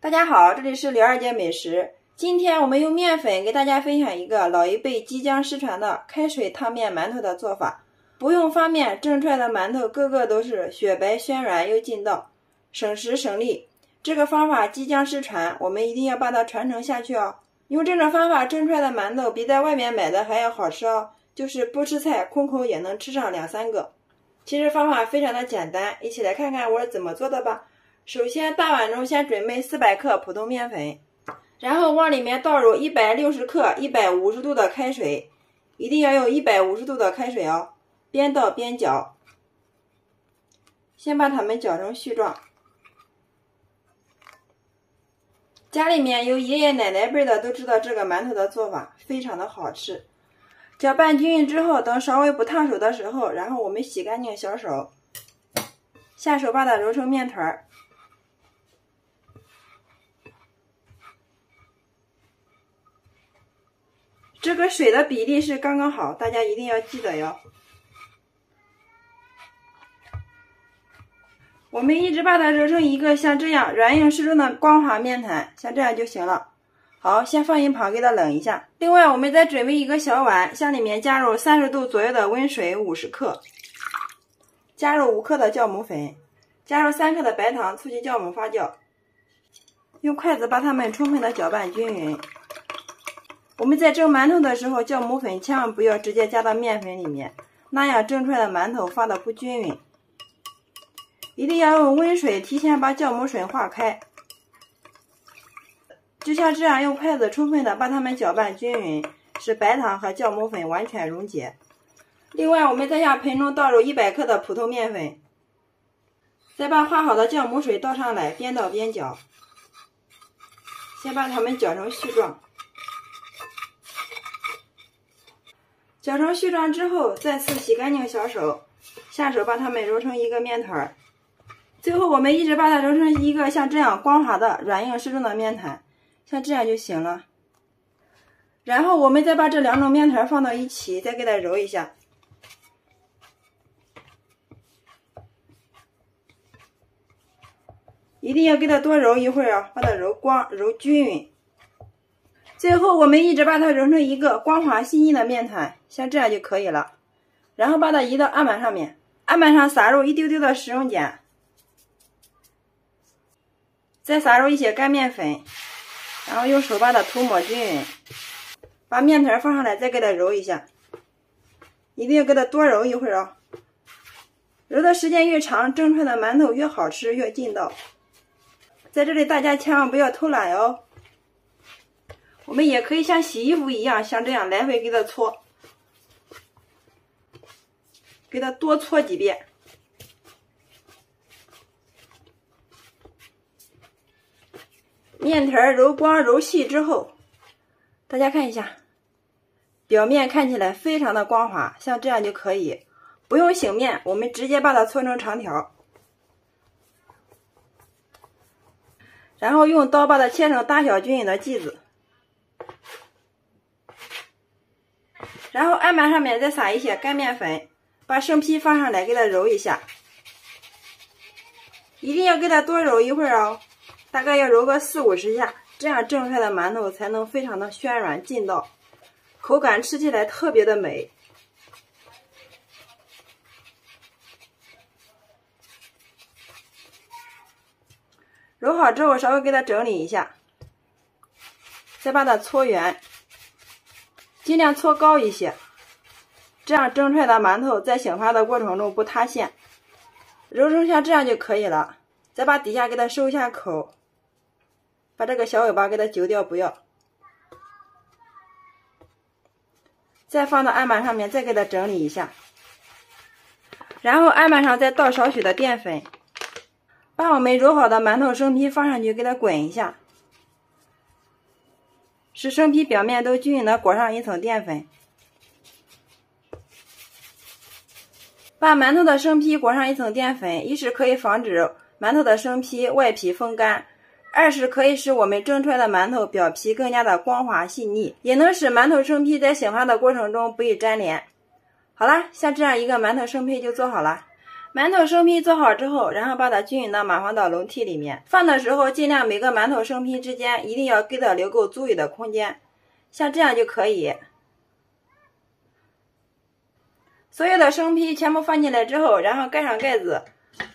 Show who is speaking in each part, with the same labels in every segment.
Speaker 1: 大家好，这里是刘二姐美食。今天我们用面粉给大家分享一个老一辈即将失传的开水烫面馒头的做法。不用发面蒸出来的馒头个个都是雪白暄软又劲道，省时省力。这个方法即将失传，我们一定要把它传承下去哦。用这种方法蒸出来的馒头比在外面买的还要好吃哦，就是不吃菜空口也能吃上2-3个。其实方法非常的简单，一起来看看我是怎么做的吧。首先大碗中先准备400克普通面粉，然后往里面倒入160克150度的开水，一定要用150度的开水哦，边倒边搅。先把它们搅成絮状。家里面有爷爷奶奶辈的都知道这个馒头的做法，非常的好吃。搅拌均匀之后，等稍微不烫手的时候，然后我们洗干净小手，下手把它揉成面团。这个水的比例是刚刚好，大家一定要记得哟。我们一直把它揉成一个像这样软硬适中的光滑面团，像这样就行了。好，先放一旁给它冷一下。另外我们再准备一个小碗，向里面加入30度左右的温水50克，加入5克的酵母粉，加入3克的白糖，促进酵母发酵。用筷子把它们充分的搅拌均匀。我们在蒸馒头的时候，酵母粉千万不要直接加到面粉里面，那样蒸出来的馒头发的不均匀。一定要用温水提前把酵母水化开，就像这样用筷子充分的把它们搅拌均匀，使白糖和酵母粉完全溶解。另外我们再向盆中倒入100克的普通面粉，再把化好的酵母水倒上来，边倒边搅，先把它们搅成絮状。搅成絮状之后，再次洗干净小手，下手把它们揉成一个面团。最后我们一直把它揉成一个像这样光滑的软硬适中的面团，像这样就行了。然后我们再把这2种面团放到一起，再给它揉一下。一定要给它多揉一会儿啊，把它揉光揉均匀。最后我们一直把它揉成一个光滑细腻的面团，像这样就可以了。然后把它移到案板上面，案板上撒入一丢丢的食用碱，再撒入一些干面粉，然后用手把它涂抹均匀。把面团放上来，再给它揉一下，一定要给它多揉一会儿啊。揉的时间越长，蒸出来的馒头越好吃越劲道。在这里大家千万不要偷懒哟。我们也可以像洗衣服一样，像这样来回给它搓，给它多搓几遍。面团揉光揉细之后，大家看一下，表面看起来非常的光滑，像这样就可以，不用醒面，我们直接把它搓成长条，然后用刀把它切成大小均匀的剂子。然后案板上面再撒一些干面粉，把生坯放上来给它揉一下，一定要给它多揉一会儿哦，大概要揉个40-50下，这样蒸出来的馒头才能非常的暄软劲道，口感吃起来特别的美。揉好之后稍微给它整理一下，再把它搓圆，尽量搓高一些，这样蒸出来的馒头在醒发的过程中不塌陷。揉成像这样就可以了，再把底下给它收一下口，把这个小尾巴给它揪掉不要，再放到案板上面，再给它整理一下，然后案板上再倒少许的淀粉，把我们揉好的馒头生坯放上去，给它滚一下，使生坯表面都均匀的裹上一层淀粉。把馒头的生坯裹上一层淀粉，一是可以防止馒头的生坯外皮风干，二是可以使我们蒸出来的馒头表皮更加的光滑细腻，也能使馒头生坯在醒发的过程中不易粘连。好啦，像这样一个馒头生坯就做好了。馒头生坯做好之后，然后把它均匀的码放到笼屉里面。放的时候尽量每个馒头生坯之间一定要给它留够足裕的空间，像这样就可以。所有的生坯全部放进来之后，然后盖上盖子，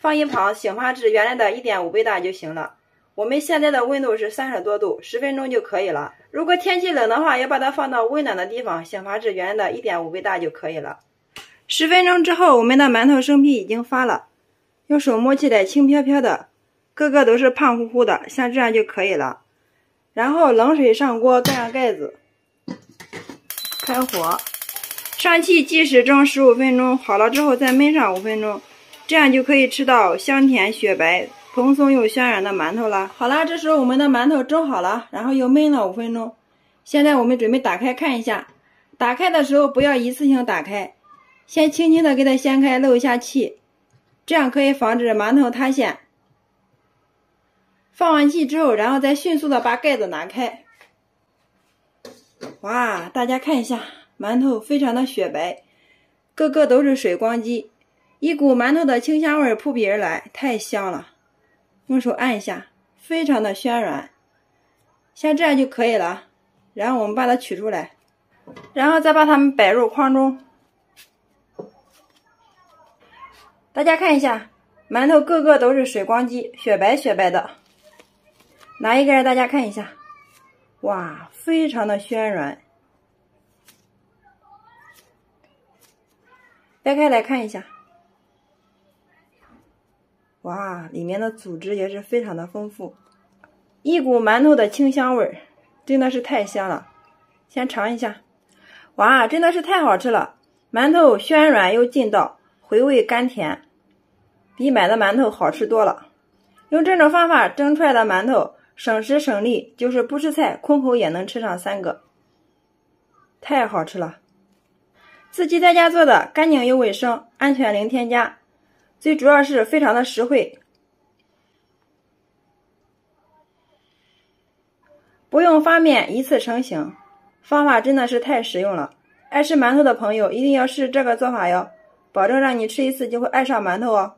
Speaker 1: 放一旁醒发至原来的 1.5 倍大就行了。我们现在的温度是30多度，10分钟就可以了。如果天气冷的话，要把它放到温暖的地方，醒发至原来的 1.5 倍大就可以了。10分钟之后，我们的馒头生坯已经发了，用手摸起来轻飘飘的，个个都是胖乎乎的，像这样就可以了。然后冷水上锅，盖上盖子，开火，上气计时蒸15分钟，好了之后再焖上5分钟，这样就可以吃到香甜雪白、蓬松又暄软的馒头了。好了，这时候我们的馒头蒸好了，然后又焖了5分钟。现在我们准备打开看一下，打开的时候不要一次性打开，先轻轻的给它掀开，漏一下气，这样可以防止馒头塌陷。放完气之后，然后再迅速的把盖子拿开。哇，大家看一下，馒头非常的雪白，个个都是水光肌，一股馒头的清香味扑鼻而来，太香了。用手按一下，非常的暄软，像这样就可以了。然后我们把它取出来，然后再把它们摆入筐中。大家看一下，馒头个个都是水光肌，雪白雪白的。拿一个让大家看一下，哇，非常的暄软。掰开来看一下，哇，里面的组织也是非常的丰富，一股馒头的清香味儿，真的是太香了。先尝一下，哇，真的是太好吃了，馒头暄软又劲道，回味甘甜，比买的馒头好吃多了。用这种方法蒸出来的馒头省时省力，就是不吃菜空口也能吃上3个，太好吃了。自己在家做的，干净又卫生，安全零添加，最主要是非常的实惠，不用发面一次成型，方法真的是太实用了。爱吃馒头的朋友一定要试这个做法哟，保证让你吃一次就会爱上馒头哦。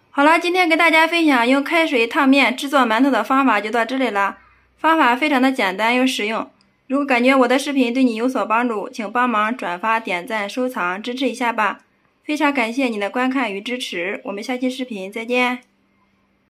Speaker 1: 好了，今天给大家分享用开水烫面制作馒头的方法就到这里了，方法非常的简单又实用。如果感觉我的视频对你有所帮助，请帮忙转发、点赞、收藏，支持一下吧。非常感谢你的观看与支持，我们下期视频再见。